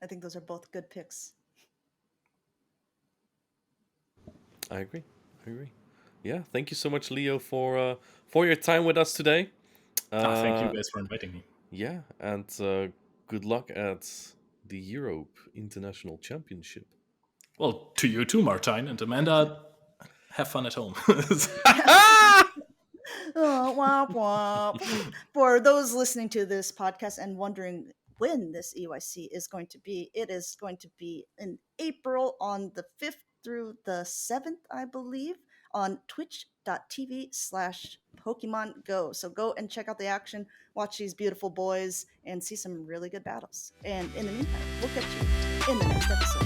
I think those are both good picks. I agree. Yeah, thank you so much, Leo, for your time with us today. Thank you guys for inviting me. Yeah, and good luck at the Europe International Championship. Well, to you too, Martine and Amanda. Have fun at home. Oh, womp womp. For those listening to this podcast and wondering when this EYC is going to be, it is going to be in April on the 5th through the 7th, I believe, on twitch.tv/Pokemon Go. So go and check out the action, watch these beautiful boys, and see some really good battles. And in the meantime, we'll catch you in the next episode.